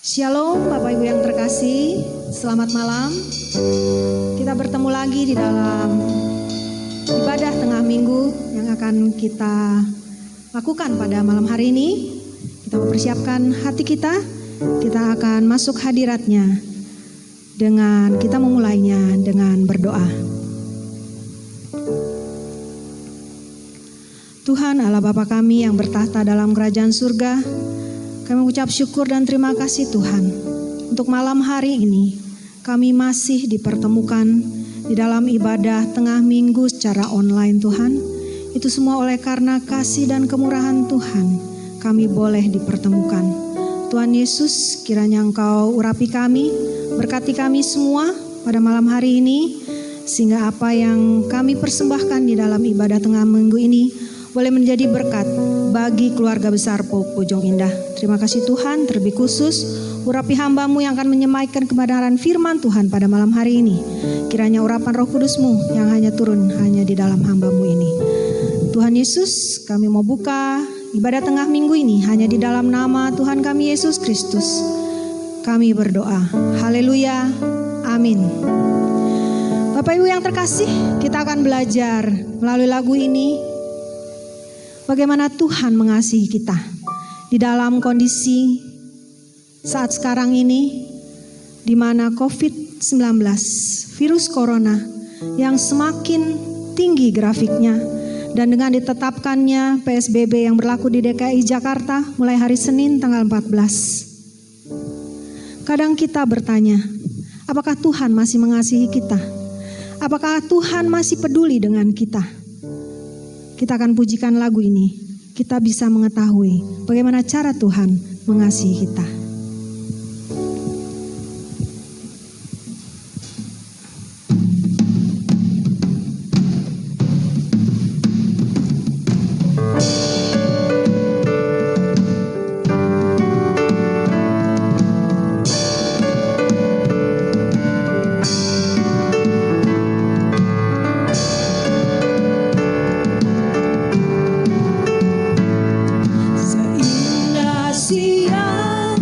Shalom Bapak Ibu yang terkasih, selamat malam. Kita bertemu lagi di dalam ibadah tengah minggu yang akan kita lakukan pada malam hari ini. Kita mempersiapkan hati kita akan masuk hadiratnya dengan kita memulainya dengan berdoa. Tuhan Allah Bapa kami yang bertahta dalam kerajaan surga, kami mengucap syukur dan terima kasih Tuhan. Untuk malam hari ini kami masih dipertemukan di dalam ibadah tengah minggu secara online Tuhan. Itu semua oleh karena kasih dan kemurahan Tuhan kami boleh dipertemukan. Tuhan Yesus, kiranya Engkau urapi kami, berkati kami semua pada malam hari ini, sehingga apa yang kami persembahkan di dalam ibadah tengah minggu ini boleh menjadi berkat bagi keluarga besar PAUK Bojong Indah. Terima kasih Tuhan, terlebih khusus urapi hamba-Mu yang akan menyampaikan kebenaran firman Tuhan pada malam hari ini. Kiranya urapan Roh Kudus-Mu yang hanya turun hanya di dalam hamba-Mu ini. Tuhan Yesus, kami mau buka ibadah tengah minggu ini hanya di dalam nama Tuhan kami Yesus Kristus. Kami berdoa. Haleluya. Amin. Bapak Ibu yang terkasih, kita akan belajar melalui lagu ini bagaimana Tuhan mengasihi kita di dalam kondisi saat sekarang ini, di mana COVID-19, virus corona yang semakin tinggi grafiknya, dan dengan ditetapkannya PSBB yang berlaku di DKI Jakarta mulai hari Senin tanggal 14. Kadang kita bertanya, apakah Tuhan masih mengasihi kita? Apakah Tuhan masih peduli dengan kita? Kita akan pujikan lagu ini. Kita bisa mengetahui bagaimana cara Tuhan mengasihi kita. Siang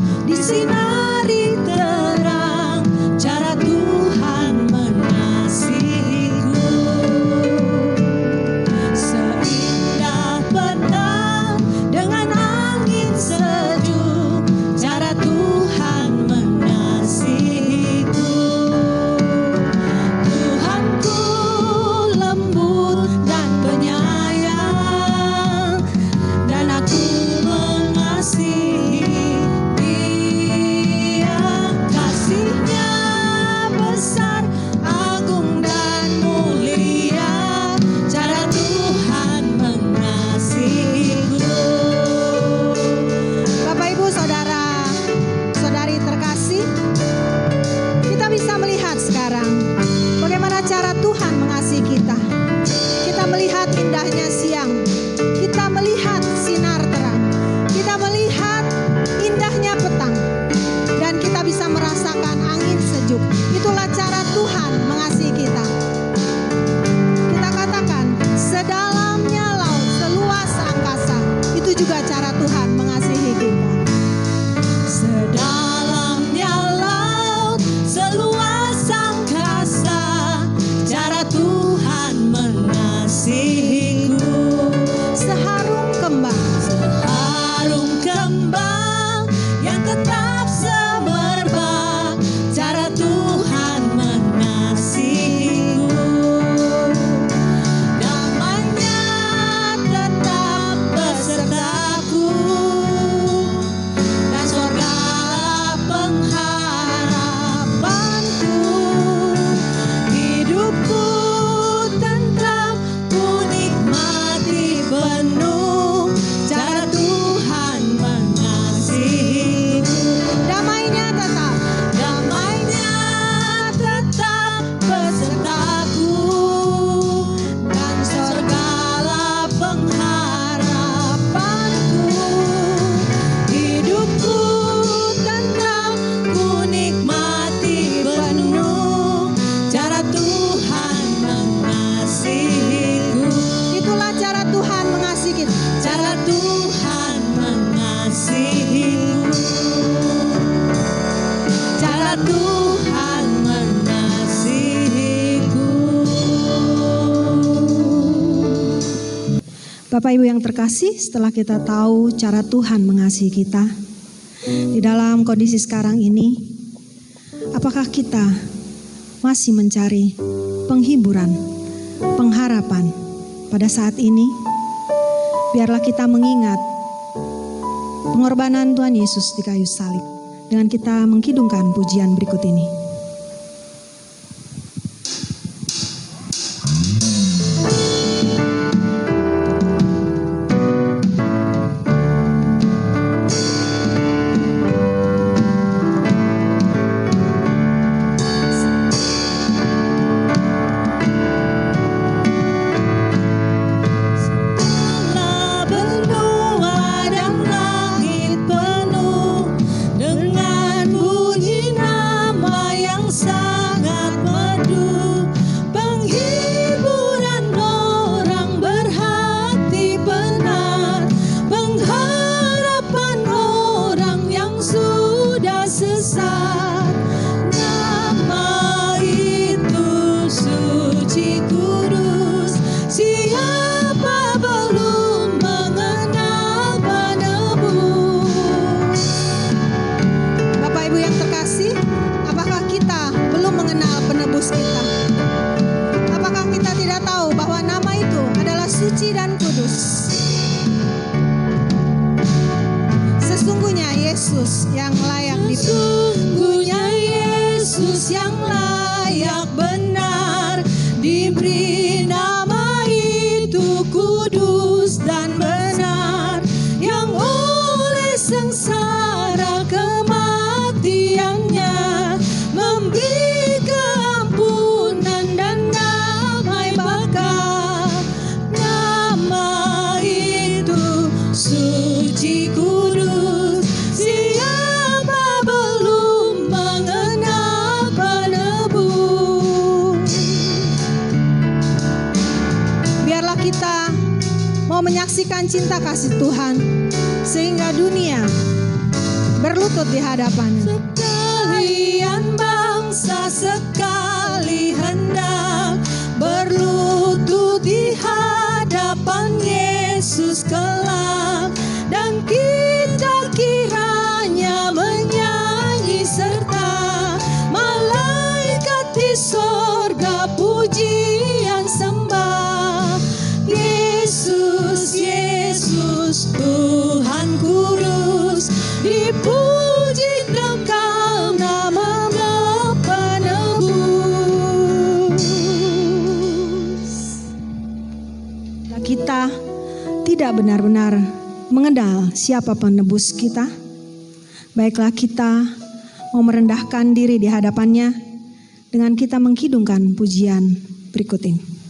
Bapak Ibu yang terkasih, setelah kita tahu cara Tuhan mengasihi kita, di dalam kondisi sekarang ini, apakah kita masih mencari penghiburan, pengharapan pada saat ini? Biarlah kita mengingat pengorbanan Tuhan Yesus di kayu salib dengan kita mengkidungkan pujian berikut ini. Cinta kasih Tuhan sehingga dunia berlutut di hadapannya. Sekalian bangsa sekali hendak berlutut di hadapan Yesus kelak, dan kita kiranya menyanyi serta malaikat di sorga pujian sembah. Yesus Tuhan kurus, dipuji kekal nama-Mu penebus. Kita tidak benar-benar mengenal siapa penebus kita, baiklah kita mau merendahkan diri di hadapannya dengan kita mengkidungkan pujian berikut ini.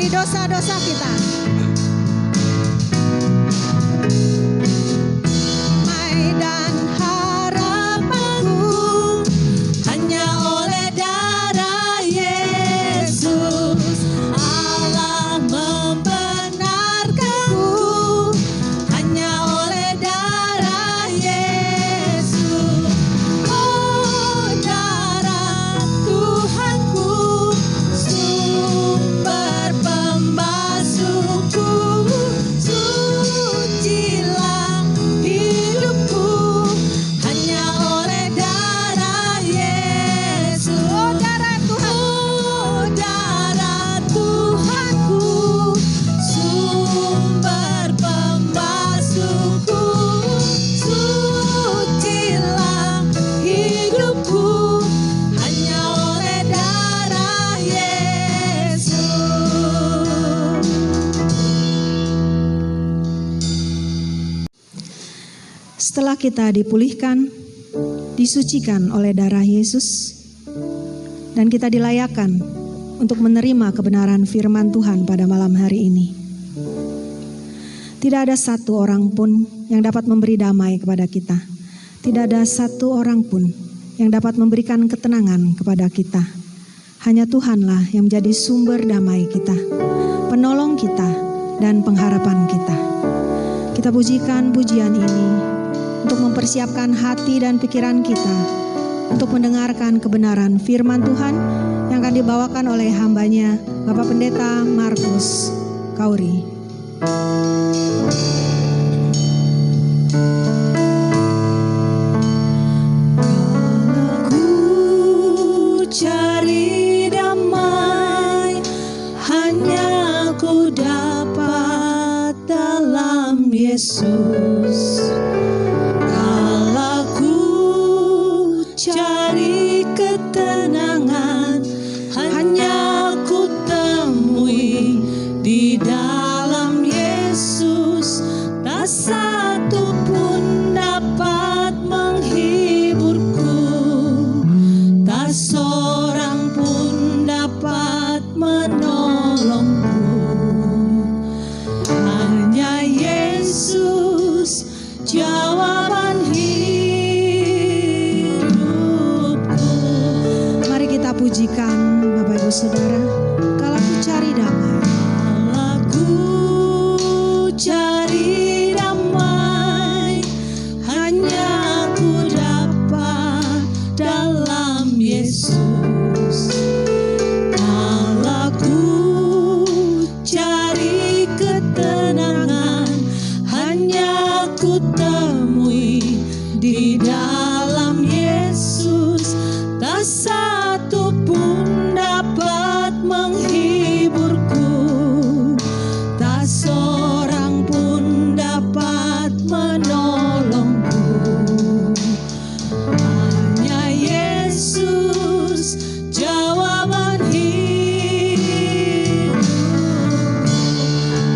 Dosa-dosa kita. Dan harapanku hanya oleh darah Yesus. Allah membenarkanku hanya oleh darah Yesus. Oh, darah Tuhanku, sumber pembasuhku. Setelah kita dipulihkan, disucikan oleh darah Yesus, dan kita dilayakkan untuk menerima kebenaran firman Tuhan pada malam hari ini. Tidak ada satu orang pun yang dapat memberi damai kepada kita. Tidak ada satu orang pun yang dapat memberikan ketenangan kepada kita. Hanya Tuhanlah yang menjadi sumber damai kita, penolong kita, dan pengharapan kita. Kita pujikan pujian ini untuk mempersiapkan hati dan pikiran kita untuk mendengarkan kebenaran firman Tuhan yang akan dibawakan oleh hambanya Bapak Pendeta Markus Kauri. Ku cari damai, hanya ku dapat dalam Yesus. Kalau ku cari ketenangan, hanya ku temui di dalam Yesus. Tak satu pun dapat menghiburku, tak seorang pun dapat menolongku. Hanya Yesus jawaban hidupku. Mari kita pujikan Bapak Ibu Saudara. Kalau ku cari damai, Kalau ku cari damai, hanya ku dapat dalam Yesus. Kalau ku cari ketenangan, hanya ku temui di dalam Yesus. Tak satu pun dapat menghiburku, tak seorang pun dapat menolongku. Hanya Yesus jawaban hidup.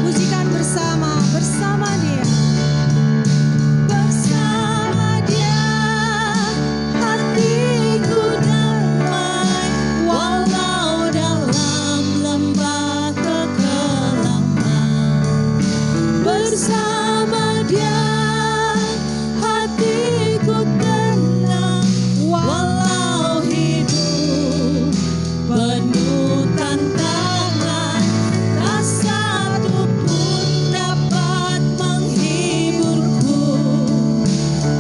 pujikan bersama Dia. Bersama Dia hatiku damai, walau dalam lembah kekelaman. Bersama Dia hatiku tenang, walau hidup penuh tantangan. Tak satu pun dapat menghiburku,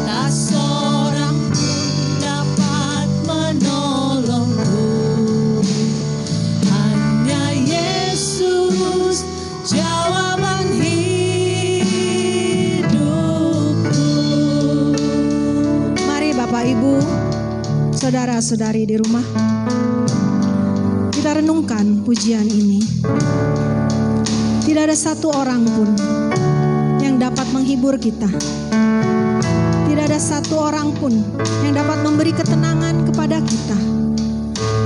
tak seorang pun dapat menolongku. Hanya Yesus jawaban hidupku. Mari Bapak Ibu, saudara-saudari di rumah, kita renungkan pujian ini. Tidak ada satu orang pun yang dapat menghibur kita. Tidak ada satu orang pun yang dapat memberi ketenangan kepada kita,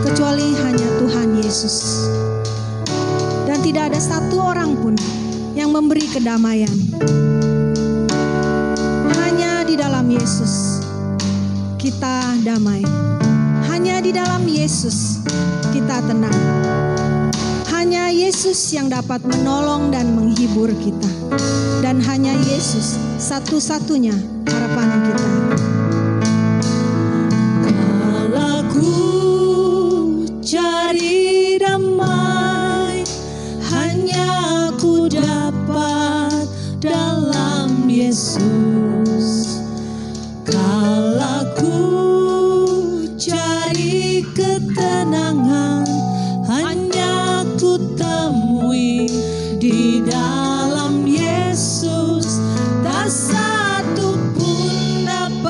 kecuali hanya Tuhan Yesus. Dan tidak ada satu orang pun yang memberi kedamaian. Hanya di dalam Yesus kita damai. Hanya di dalam Yesus kita tenang. Hanya Yesus yang dapat menolong dan menghibur kita. Dan hanya Yesus satu-satunya harapan kita. Kalau ku cari damai, hanya ku dapat dalam Yesus. Kalau ku cari ketenangan, hanya ku temui di dalam Yesus. Tak satu pun dapat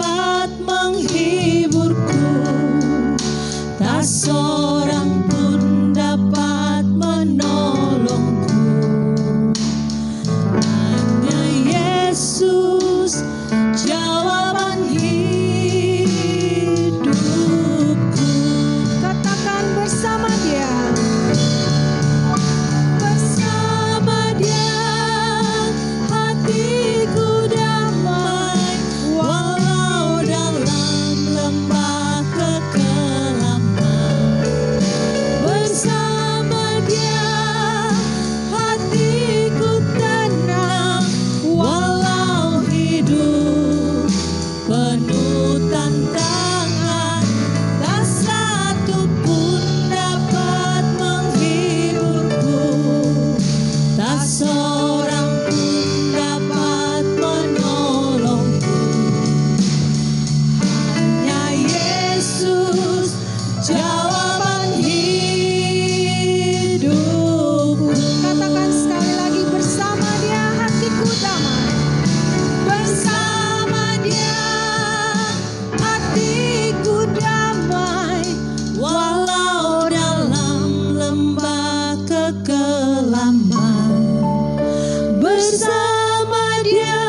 bersama Dia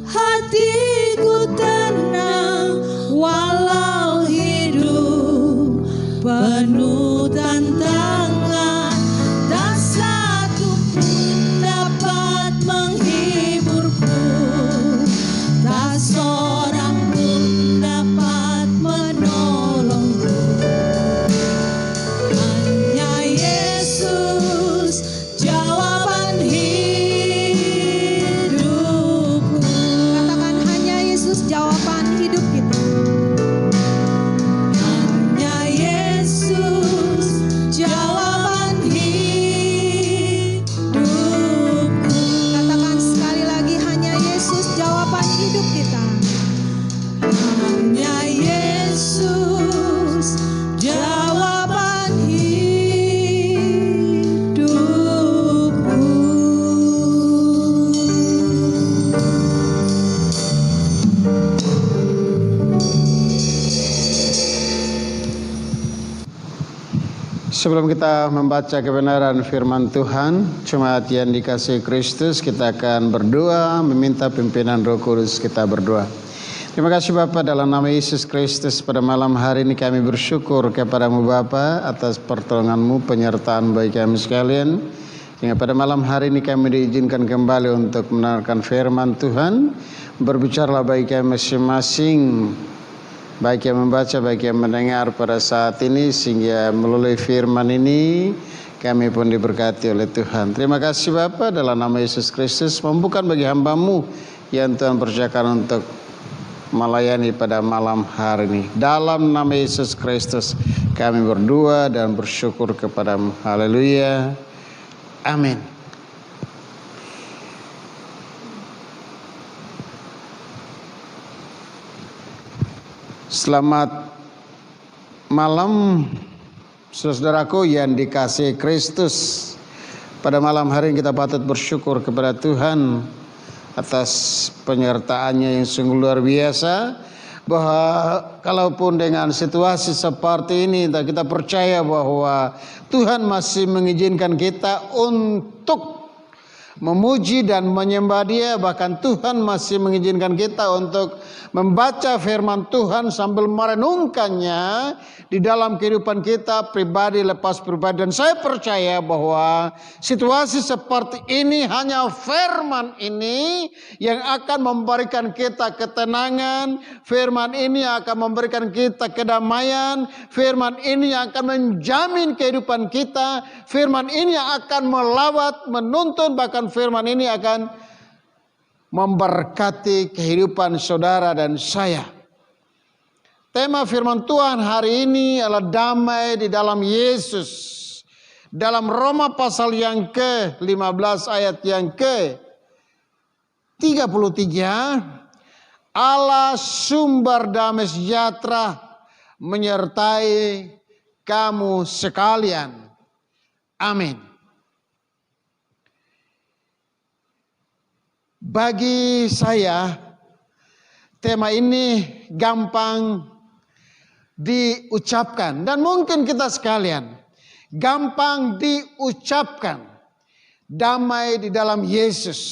hatiku tenang, walau hidup penuh tantangan, tak satu pun dapat menghiburku, tak seorang pun dapat menolongku. Hanya Yesus jawaban hidupku. Katakan, hanya Yesus jawaban hidup kita. Hanya Yesus jawaban hidupku. Katakan sekali lagi, hanya Yesus jawaban hidup kita. Hanya Yesus jawaban hidupku. Sebelum kita membaca kebenaran firman Tuhan, jemaat yang dikasihi Kristus, kita akan berdoa, meminta pimpinan Roh Kudus. Kita berdoa. Terima kasih Bapa, dalam nama Yesus Kristus, pada malam hari ini kami bersyukur kepadamu Bapa atas pertolongan-Mu, penyertaan bagi kami sekalian. Hingga pada malam hari ini kami diizinkan kembali untuk mendengarkan firman Tuhan. Berbicaralah bagi kami masing-masing, baik yang membaca, baik yang mendengar pada saat ini, sehingga melalui firman ini kami pun diberkati oleh Tuhan. Terima kasih Bapa, dalam nama Yesus Kristus, mampukan bagi hamba-Mu yang Tuhan percayakan untuk melayani pada malam hari ini. Dalam nama Yesus Kristus kami berdoa dan bersyukur kepadamu. Haleluya. Amin. Selamat malam saudaraku yang dikasihi Kristus. Pada malam hari ini kita patut bersyukur kepada Tuhan atas penyertaannya yang sungguh luar biasa, bahwa kalaupun dengan situasi seperti ini kita percaya bahwa Tuhan masih mengizinkan kita untuk memuji dan menyembah Dia. Bahkan Tuhan masih mengizinkan kita untuk membaca firman Tuhan sambil merenungkannya di dalam kehidupan kita pribadi lepas pribadi. Dan saya percaya bahwa situasi seperti ini, hanya firman ini yang akan memberikan kita ketenangan, firman ini akan memberikan kita kedamaian, firman ini yang akan menjamin kehidupan kita, firman ini yang akan melawat, menuntun, bahkan firman ini akan memberkati kehidupan saudara dan saya. Tema firman Tuhan hari ini adalah damai di dalam Yesus. Dalam Roma pasal yang ke-15 ayat yang ke-33, Allah sumber damai sejahtera menyertai kamu sekalian. Amin. Bagi saya, tema ini gampang diucapkan, dan mungkin kita sekalian gampang diucapkan, damai di dalam Yesus,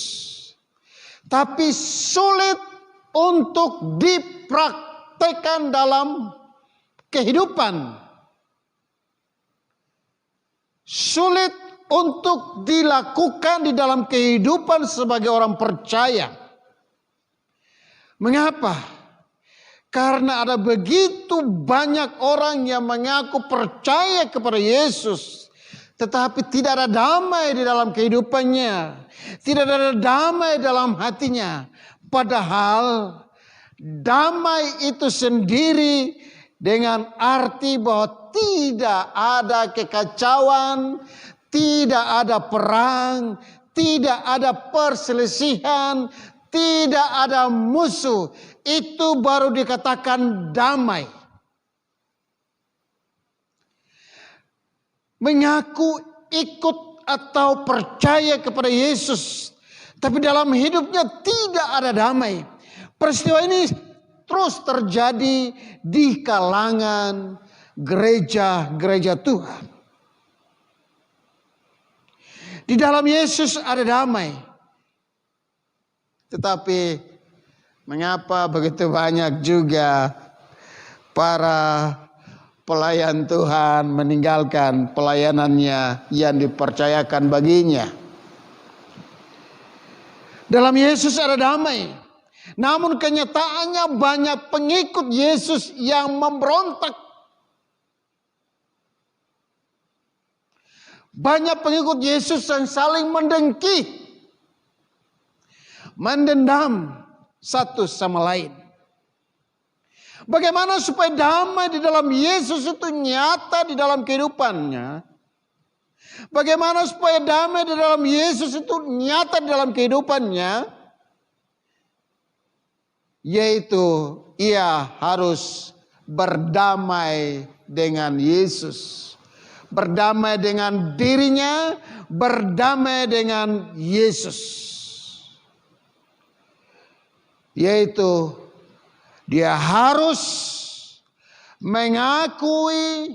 tapi sulit untuk dipraktekkan dalam kehidupan, sulit untuk dilakukan di dalam kehidupan sebagai orang percaya. Mengapa? Karena ada begitu banyak orang yang mengaku percaya kepada Yesus, tetapi tidak ada damai di dalam kehidupannya, tidak ada damai dalam hatinya. Padahal damai itu sendiri dengan arti bahwa tidak ada kekacauan, tidak ada perang, tidak ada perselisihan, tidak ada musuh. Itu baru dikatakan damai. Mengaku ikut atau percaya kepada Yesus, tapi dalam hidupnya tidak ada damai. Peristiwa ini terus terjadi di kalangan gereja-gereja Tuhan. Di dalam Yesus ada damai. Tetapi mengapa begitu banyak juga para pelayan Tuhan meninggalkan pelayanannya yang dipercayakan baginya? Dalam Yesus ada damai. Namun kenyataannya banyak pengikut Yesus yang memberontak. Banyak pengikut Yesus yang saling mendengki, mendendam satu sama lain. Bagaimana supaya damai di dalam Yesus itu nyata di dalam kehidupannya? Bagaimana supaya damai di dalam Yesus itu nyata di dalam kehidupannya? Yaitu ia harus berdamai dengan Yesus. Berdamai dengan dirinya, berdamai dengan Yesus. Yaitu dia harus mengakui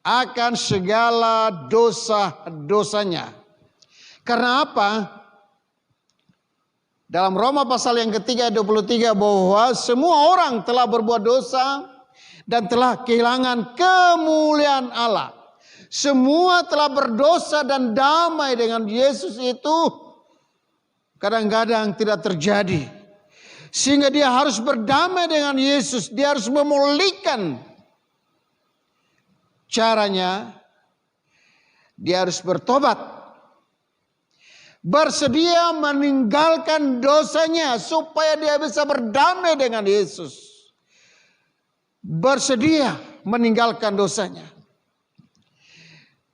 akan segala dosa-dosanya. Karena apa? Dalam Roma pasal yang ketiga 23 bahwa semua orang telah berbuat dosa dan telah kehilangan kemuliaan Allah. Semua telah berdosa dan damai dengan Yesus itu kadang-kadang tidak terjadi. Sehingga dia harus berdamai dengan Yesus. Dia harus memulihkan caranya. Dia harus bertobat. Bersedia meninggalkan dosanya supaya dia bisa berdamai dengan Yesus. Bersedia meninggalkan dosanya.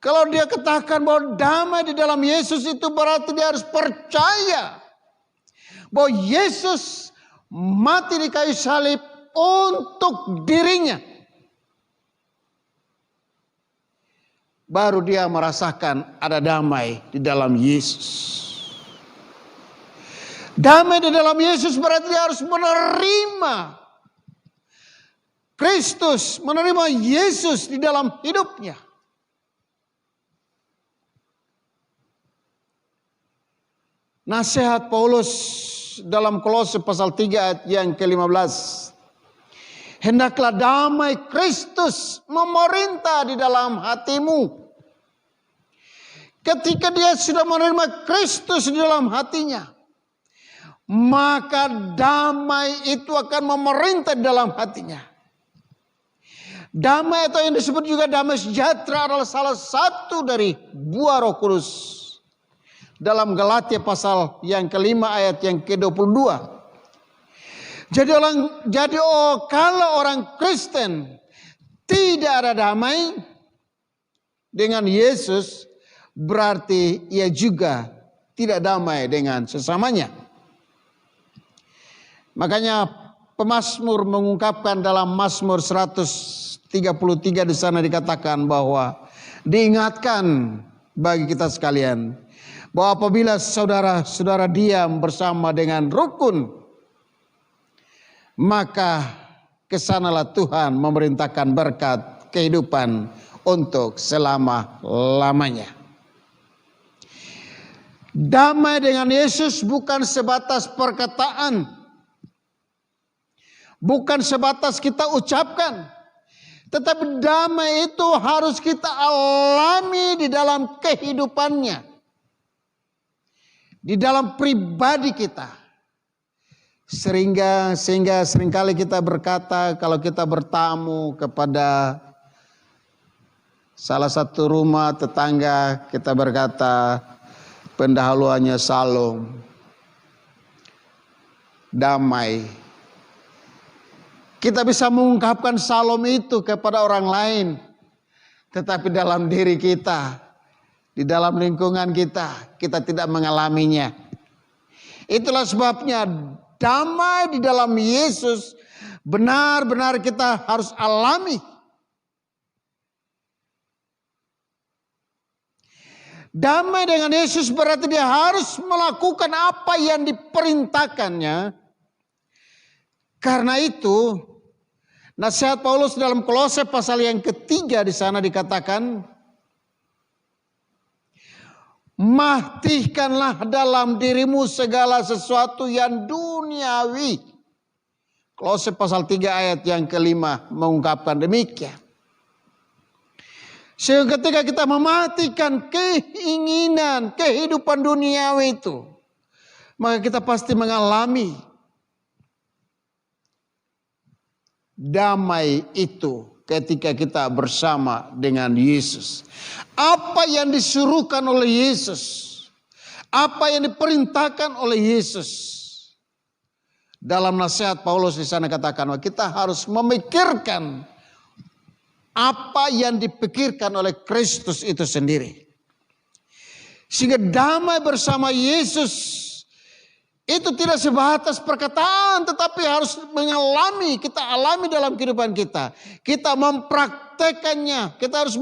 Kalau dia katakan bahwa damai di dalam Yesus itu berarti dia harus percaya bahwa Yesus mati di kayu salib untuk dirinya. Baru dia merasakan ada damai di dalam Yesus. Damai di dalam Yesus berarti dia harus menerima Kristus, menerima Yesus di dalam hidupnya. Nasihat Paulus dalam Kolose pasal 3 ayat yang ke-15. Hendaklah damai Kristus memerintah di dalam hatimu. Ketika dia sudah menerima Kristus di dalam hatinya, maka damai itu akan memerintah di dalam hatinya. Damai atau yang disebut juga damai sejahtera adalah salah satu dari buah Roh Kudus. Dalam Galatia pasal yang kelima ayat yang ke-22. Jadi kalau orang Kristen tidak ada damai dengan Yesus, berarti ia juga tidak damai dengan sesamanya. Makanya pemazmur mengungkapkan dalam Mazmur 133 di sana dikatakan bahwa diingatkan bagi kita sekalian bahwa apabila saudara-saudara diam bersama dengan rukun, maka kesanalah Tuhan memerintahkan berkat kehidupan untuk selama-lamanya. Damai dengan Yesus bukan sebatas perkataan, bukan sebatas kita ucapkan, tetapi damai itu harus kita alami di dalam kehidupannya, di dalam pribadi kita. Sehingga seringkali kita berkata kalau kita bertamu kepada salah satu rumah tetangga, kita berkata pendahuluannya Salom, damai. Kita bisa mengungkapkan Salom itu kepada orang lain, tetapi dalam diri kita, di dalam lingkungan kita, kita tidak mengalaminya. Itulah sebabnya damai di dalam Yesus benar-benar kita harus alami. Damai dengan Yesus berarti dia harus melakukan apa yang diperintahkannya. Karena itu, nasihat Paulus dalam Kolose pasal yang ketiga di sana dikatakan, Matikanlah dalam dirimu segala sesuatu yang duniawi. Kolose pasal 3 ayat yang kelima mengungkapkan demikian. Sehingga ketika kita mematikan keinginan kehidupan duniawi itu, maka kita pasti mengalami damai itu ketika kita bersama dengan Yesus. Apa yang disuruhkan oleh Yesus, apa yang diperintahkan oleh Yesus. Dalam nasihat Paulus di sana katakan bahwa kita harus memikirkan apa yang dipikirkan oleh Kristus itu sendiri. Sehingga damai bersama Yesus itu tidak sebatas perkataan, tetapi harus kita alami dalam kehidupan kita. Kita mempraktekannya, kita harus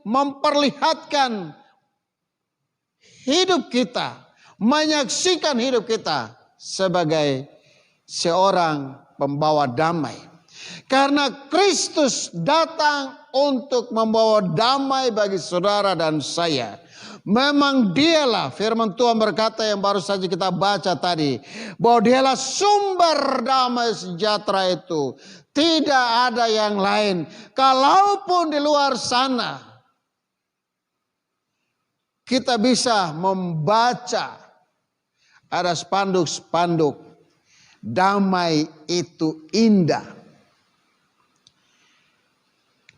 memperlihatkan hidup kita, menyaksikan hidup kita sebagai seorang pembawa damai. Karena Kristus datang untuk membawa damai bagi saudara dan saya. Memang dialah, firman Tuhan berkata yang baru saja kita baca tadi, bahwa dialah sumber damai sejahtera itu. Tidak ada yang lain. Kalaupun di luar sana kita bisa membaca ada spanduk-spanduk, damai itu indah.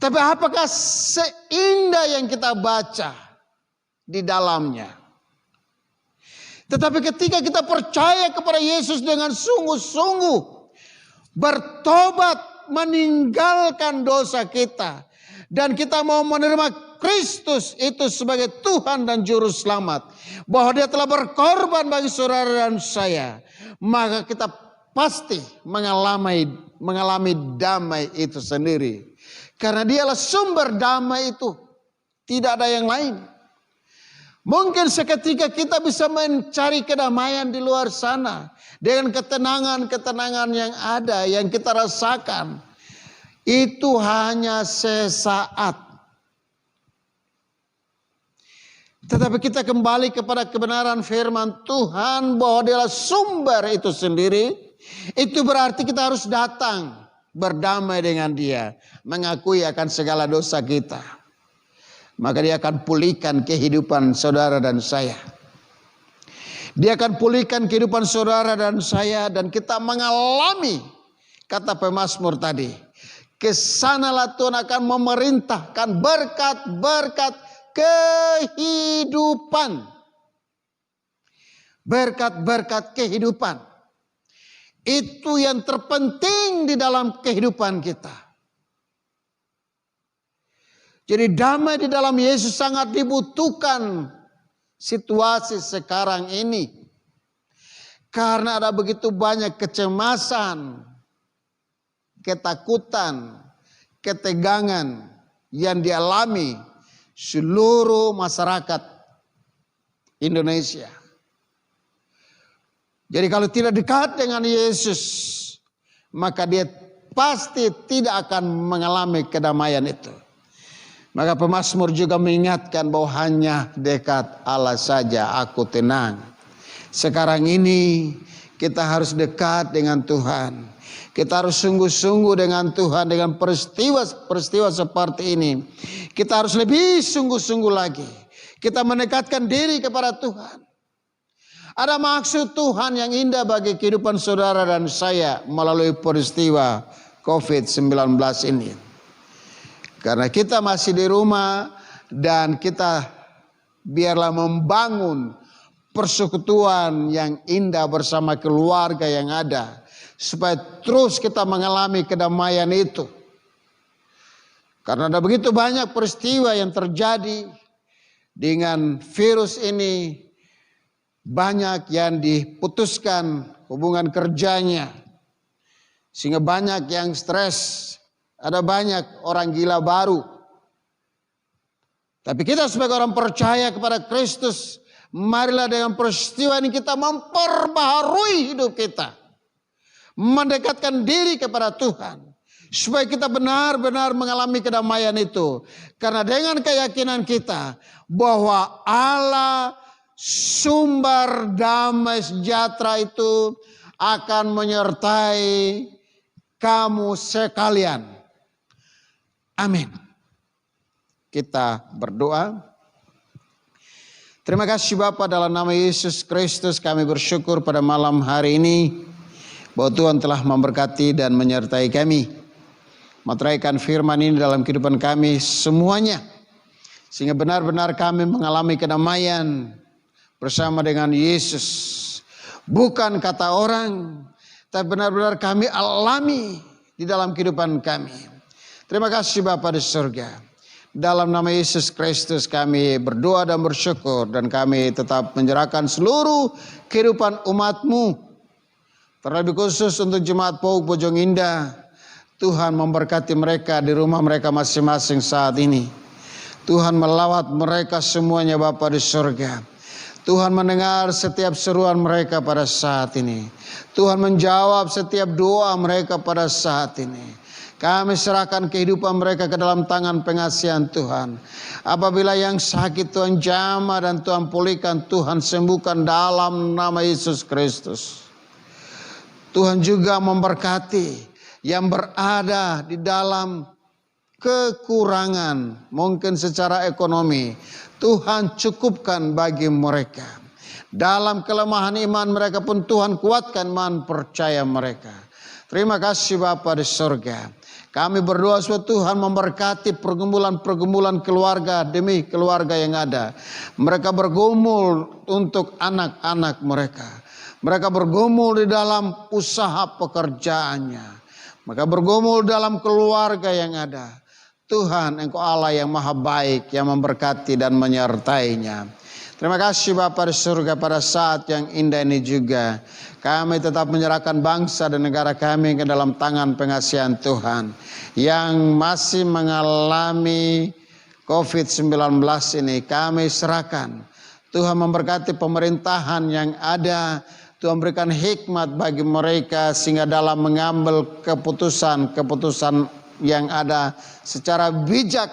Tapi apakah seindah yang kita baca di dalamnya? Tetapi ketika kita percaya kepada Yesus dengan sungguh-sungguh, bertobat, meninggalkan dosa kita, dan kita mau menerima Kristus itu sebagai Tuhan dan Juru Selamat, bahwa Dia telah berkorban bagi saudara dan saya, maka kita pasti mengalami damai itu sendiri. Karena dialah sumber damai itu. Tidak ada yang lain. Mungkin seketika kita bisa mencari kedamaian di luar sana. Dengan ketenangan-ketenangan yang ada, yang kita rasakan. Itu hanya sesaat. Tetapi kita kembali kepada kebenaran firman Tuhan bahwa dialah sumber itu sendiri. Itu berarti kita harus datang berdamai dengan Dia, mengakui akan segala dosa kita, maka Dia akan pulihkan kehidupan saudara dan saya. Dia akan pulihkan kehidupan saudara dan saya, dan kita mengalami, kata pemazmur tadi, kesanalah Tuhan akan memerintahkan berkat-berkat kehidupan. Berkat-berkat kehidupan. Itu yang terpenting di dalam kehidupan kita. Jadi damai di dalam Yesus sangat dibutuhkan situasi sekarang ini. Karena ada begitu banyak kecemasan, ketakutan, ketegangan yang dialami seluruh masyarakat Indonesia. Jadi kalau tidak dekat dengan Yesus, maka dia pasti tidak akan mengalami kedamaian itu. Maka pemazmur juga mengingatkan bahwa hanya dekat Allah saja aku tenang. Sekarang ini kita harus dekat dengan Tuhan. Kita harus sungguh-sungguh dengan Tuhan, dengan peristiwa seperti ini. Kita harus lebih sungguh-sungguh lagi. Kita mendekatkan diri kepada Tuhan. Ada maksud Tuhan yang indah bagi kehidupan saudara dan saya melalui peristiwa COVID-19 ini. Karena kita masih di rumah dan kita biarlah membangun persekutuan yang indah bersama keluarga yang ada. Supaya terus kita mengalami kedamaian itu. Karena ada begitu banyak peristiwa yang terjadi dengan virus ini. Banyak yang diputuskan hubungan kerjanya. Sehingga banyak yang stres. Ada banyak orang gila baru. Tapi kita sebagai orang percaya kepada Kristus. Marilah dengan peristiwa ini kita memperbaharui hidup kita. Mendekatkan diri kepada Tuhan. Supaya kita benar-benar mengalami kedamaian itu. Karena dengan keyakinan kita bahwa Allah sumber damai sejahtera itu akan menyertai kamu sekalian. Amin. Kita berdoa. Terima kasih Bapa, dalam nama Yesus Kristus kami bersyukur pada malam hari ini bahwa Tuhan telah memberkati dan menyertai kami. Meteraikan firman ini dalam kehidupan kami semuanya. Sehingga benar-benar kami mengalami kedamaian bersama dengan Yesus. Bukan kata orang, tapi benar-benar kami alami di dalam kehidupan kami. Terima kasih Bapa di surga. Dalam nama Yesus Kristus kami berdoa dan bersyukur. Dan kami tetap menyerahkan seluruh kehidupan umat-Mu. Terlebih khusus untuk Jemaat PAUK Bojong Indah. Tuhan memberkati mereka di rumah mereka masing-masing saat ini. Tuhan melawat mereka semuanya Bapa di surga. Tuhan mendengar setiap seruan mereka pada saat ini. Tuhan menjawab setiap doa mereka pada saat ini. Kami serahkan kehidupan mereka ke dalam tangan pengasihan Tuhan. Apabila yang sakit Tuhan jamah dan Tuhan pulihkan, Tuhan sembuhkan dalam nama Yesus Kristus. Tuhan juga memberkati yang berada di dalam kekurangan, mungkin secara ekonomi. Tuhan cukupkan bagi mereka. Dalam kelemahan iman mereka pun Tuhan kuatkan iman percaya mereka. Terima kasih Bapa di surga. Kami berdoa supaya Tuhan memberkati pergumulan-pergumulan keluarga demi keluarga yang ada. Mereka bergumul untuk anak-anak mereka. Mereka bergumul di dalam usaha pekerjaannya. Maka bergumul dalam keluarga yang ada. Tuhan, Engkau Allah yang maha baik, yang memberkati dan menyertainya. Terima kasih Bapa di surga, pada saat yang indah ini juga kami tetap menyerahkan bangsa dan negara kami ke dalam tangan pengasihan Tuhan. Yang masih mengalami COVID-19 ini kami serahkan. Tuhan memberkati pemerintahan yang ada. Tuhan berikan hikmat bagi mereka sehingga dalam mengambil keputusan-keputusan yang ada secara bijak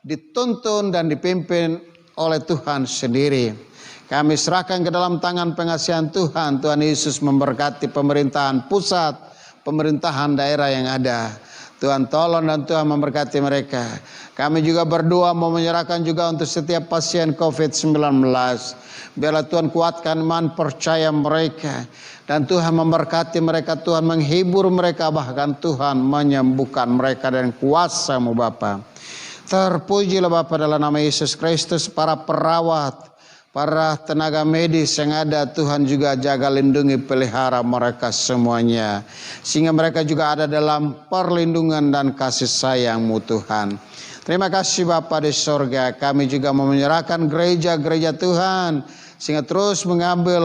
dituntun dan dipimpin oleh Tuhan sendiri. Kami serahkan ke dalam tangan pengasihan Tuhan. Tuhan Yesus memberkati pemerintahan pusat, pemerintahan daerah yang ada. Tuhan tolong dan Tuhan memberkati mereka. Kami juga berdoa mau menyerahkan juga untuk setiap pasien COVID-19. Biarlah Tuhan kuatkan iman percaya mereka. Dan Tuhan memberkati mereka, Tuhan menghibur mereka, bahkan Tuhan menyembuhkan mereka dengan kuasa-Mu Bapa. Terpujilah Bapa dalam nama Yesus Kristus. Para perawat, para tenaga medis yang ada, Tuhan juga jaga lindungi pelihara mereka semuanya. Sehingga mereka juga ada dalam perlindungan dan kasih sayang-Mu Tuhan. Terima kasih Bapa di sorga. Kami juga mau menyerahkan gereja-gereja Tuhan. Sehingga terus mengambil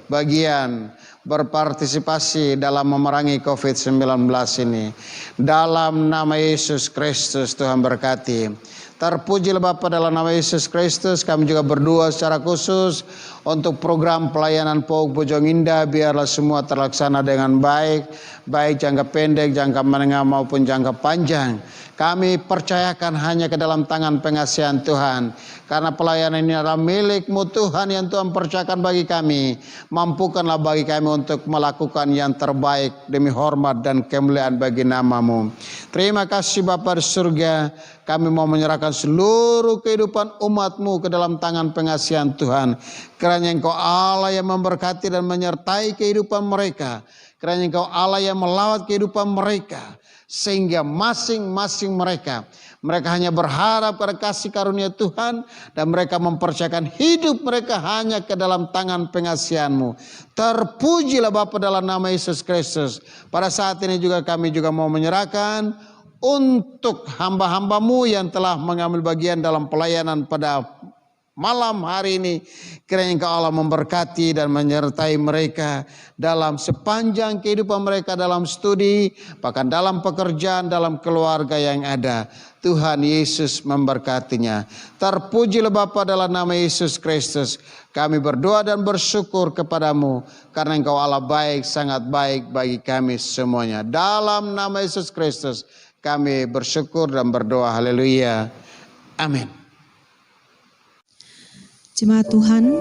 bagian, berpartisipasi dalam memerangi COVID-19 ini. Dalam nama Yesus Kristus Tuhan berkati. Terpujilah Bapa dalam nama Yesus Kristus. Kami juga berdoa secara khusus untuk program pelayanan PAUK Bojong Indah. Biarlah semua terlaksana dengan baik. Baik jangka pendek, jangka menengah maupun jangka panjang. Kami percayakan hanya ke dalam tangan pengasihan Tuhan. Karena pelayanan ini adalah milik-Mu Tuhan yang Tuhan percayakan bagi kami. Mampukanlah bagi kami untuk melakukan yang terbaik demi hormat dan kemuliaan bagi nama-Mu. Terima kasih Bapa di surga. Kami mau menyerahkan seluruh kehidupan umat-Mu ke dalam tangan pengasihan Tuhan. Kiranya Engkau Allah yang memberkati dan menyertai kehidupan mereka. Kiranya Engkau Allah yang melawat kehidupan mereka. Sehingga masing-masing mereka hanya berharap pada kasih karunia Tuhan. Dan mereka mempercayakan hidup mereka hanya ke dalam tangan pengasihan-Mu. Terpujilah Bapa dalam nama Yesus Kristus. Pada saat ini juga kami juga mau menyerahkan untuk hamba-hamba-Mu yang telah mengambil bagian dalam pelayanan pada malam hari ini kiranya Engkau Allah memberkati dan menyertai mereka dalam sepanjang kehidupan mereka, dalam studi, bahkan dalam pekerjaan, dalam keluarga yang ada. Tuhan Yesus memberkatinya. Terpujilah Bapa dalam nama Yesus Kristus. Kami berdoa dan bersyukur kepadamu karena Engkau Allah baik, sangat baik bagi kami semuanya. Dalam nama Yesus Kristus kami bersyukur dan berdoa. Haleluya. Amin. Jemaat Tuhan,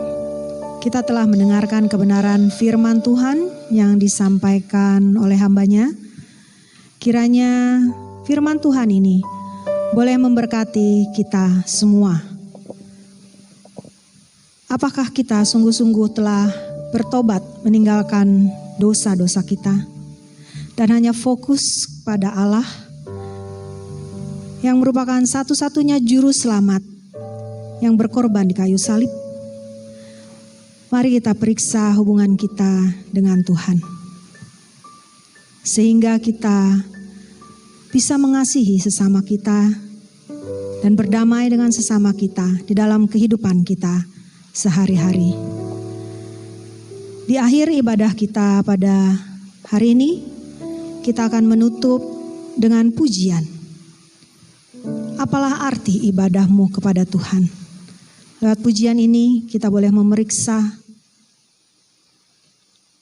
kita telah mendengarkan kebenaran firman Tuhan yang disampaikan oleh hamba-Nya. Kiranya firman Tuhan ini boleh memberkati kita semua. Apakah kita sungguh-sungguh telah bertobat meninggalkan dosa-dosa kita dan hanya fokus pada Allah yang merupakan satu-satunya juru selamat yang berkorban di kayu salib? Mari kita periksa hubungan kita dengan Tuhan, sehingga kita bisa mengasihi sesama kita dan berdamai dengan sesama kita di dalam kehidupan kita sehari-hari. Di akhir ibadah kita pada hari ini, kita akan menutup dengan pujian. Apalah arti ibadahmu kepada Tuhan? Lewat pujian ini kita boleh memeriksa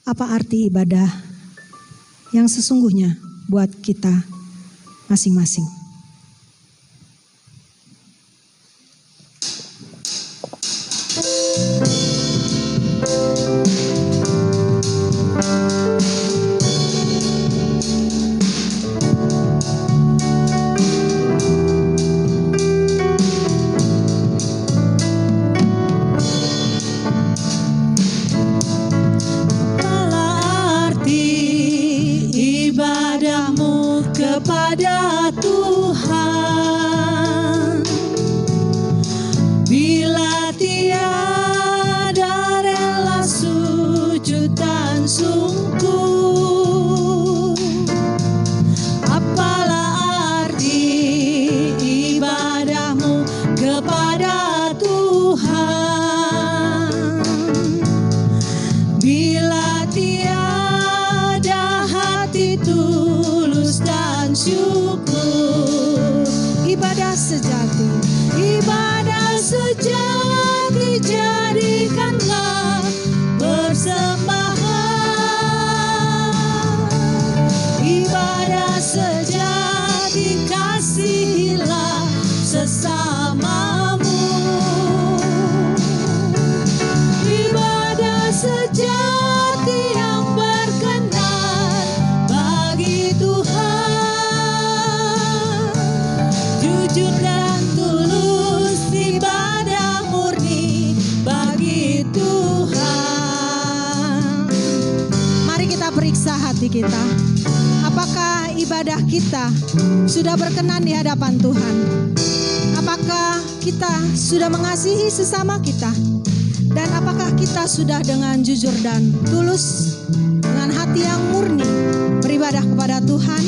apa arti ibadah yang sesungguhnya buat kita masing-masing. Kepada Tuhan, bila tiada rela sujud dan sungguh, apalah arti ibadahmu kepada Tuhan, bila tiada hati tulus dan syukur. Ibadah sejati, Ibadah sejati jadikanlah persembahan. Ibadah sejati kasihilah sesamamu. Ibadah sejati yang berkenan bagi Tuhan, jujur dan tulus, ibadah murni bagi Tuhan. mari kita periksa hati kita. Apakah ibadah kita sudah berkenan di hadapan Tuhan? Apakah kita sudah mengasihi sesama kita? Dan apakah kita sudah dengan jujur dan tulus, dengan hati yang murni beribadah kepada Tuhan?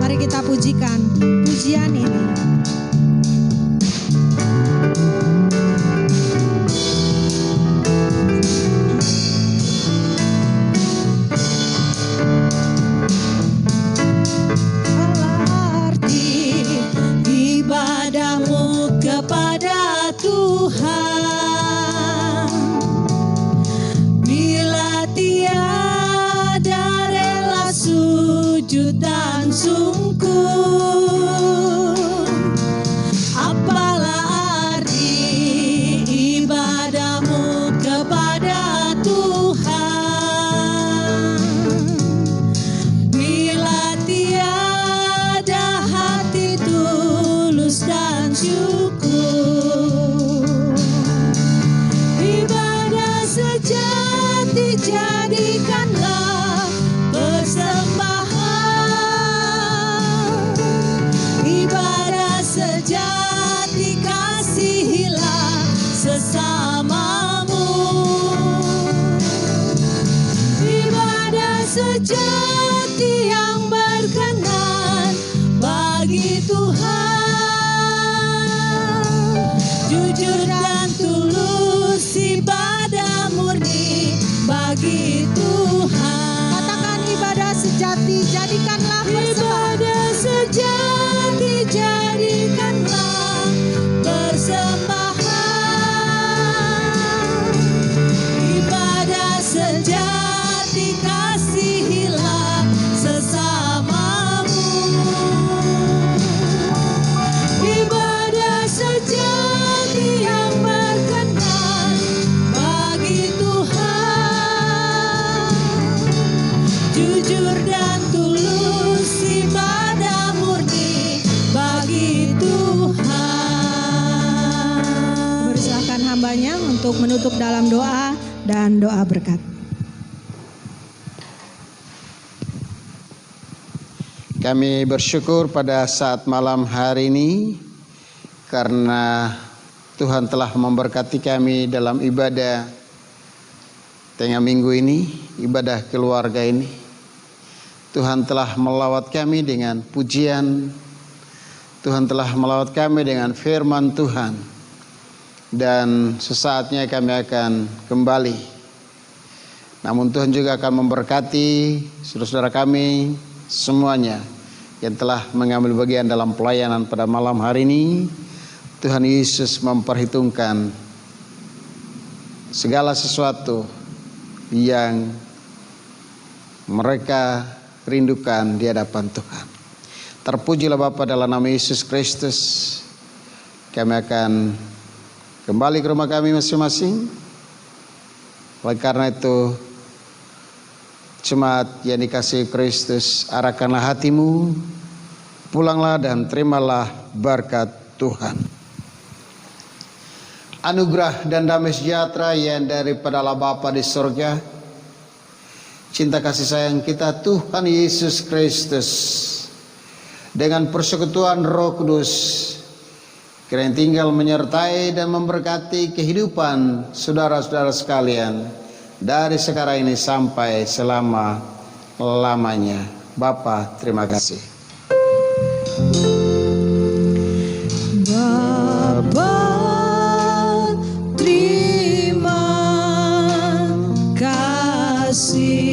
Mari kita pujikan pujian ini. Arti ibadahmu kepada Tuhan, bila tiada rela sujud dan sungguh, apalah arti ibadahmu kepada Tuhan, bila tiada hati tulus dan syukur. Ibadah sejati jadikanlah persembahan. Ibadah sejati kasihilah sesamamu. Ibadah sejati yang berkenan bagi Tuhan, jujur dan tulus, ibadah murni bagi Tuhan. Katakan ibadah sejati, jadikanlah persembahan. Ibadah sejati, jadikanlah persembahan. Ibadah sejati, kasihilah sesamamu. Ibadah sejati yang berkenan bagi Tuhan. Jujur dan tulus, ibadah murni bagi Tuhan. Persilakan hambanya untuk menutup dalam doa dan doa berkat. Kami bersyukur pada saat malam hari ini karena Tuhan telah memberkati kami dalam ibadah tengah minggu ini, ibadah keluarga ini. Tuhan telah melawat kami dengan pujian, Tuhan telah melawat kami dengan firman Tuhan, dan sesaatnya kami akan kembali. Namun Tuhan juga akan memberkati saudara-saudara kami semuanya yang telah mengambil bagian dalam pelayanan pada malam hari ini. Tuhan Yesus memperhitungkan segala sesuatu yang mereka rindukan di hadapan Tuhan. Terpujilah Bapa dalam nama Yesus Kristus. Kami akan kembali ke rumah kami masing-masing. Oleh karena itu, jemaat yang dikasihi Kristus, arahkanlah hatimu, pulanglah dan terimalah berkat Tuhan. Anugerah dan damai sejahtera yang daripada Allah Bapa di surga, cinta kasih sayang kita Tuhan Yesus Kristus, dengan persekutuan Roh Kudus, kiranya tinggal menyertai dan memberkati kehidupan saudara-saudara sekalian dari sekarang ini sampai selama-lamanya. Bapa, terima kasih. Bapa, terima kasih.